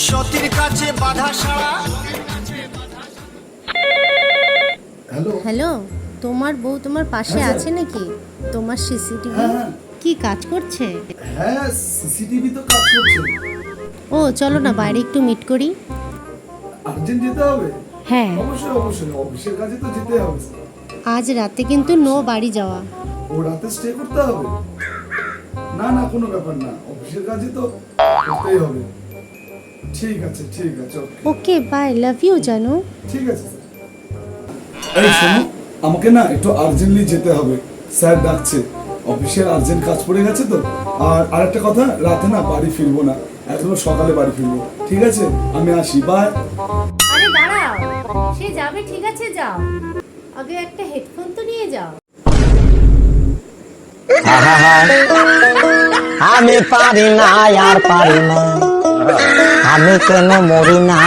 সতীর কাছে বাধা সারা। হ্যালো হ্যালো, তোমার বউ তোমার পাশে হ্যাঁ, আছে নাকি? তোমার সিসিটিভি হ্যাঁ। কি কাজ করছে? হ্যাঁ, সিসিটিভি তো কাজ করছে। ও চলো না বাইরে একটু মিট করি। আর্জেন্ট যেতে হবে? হ্যাঁ, অবশ্যই অবশ্যই, অফিসের কাজে তো যেতে হবে। আজ রাতে কিন্তু নো বাড়ি যাওয়া। ও রাতে স্টে করতে হবে? না না, কোনো ব্যাপার না, অফিসের কাজে তো করতেই হবে। ঠিক আছে ঠিক আছে, ওকে। ওকে বাই, লাভ ইউ জানু। ঠিক আছে স্যার। এই শোনো, আমাকে না একটু আর্জেন্টলি যেতে হবে, স্যার ডাকছে, অফিসের আর্জেন্ট কাজ পড়ে গেছে তো। আর আরেকটা কথা, রাতে না বাড়ি ফিরবো না, একদম সকালে বাড়ি ফিরবো। ঠিক আছে, আমি আসি, বাই। আরে দাঁড়াও, সে যাবে ঠিক আছে যাও, আগে একটা হেডফোন তো নিয়ে যাও। আমি পারি না আর পারি না, আমি কেন মরি না।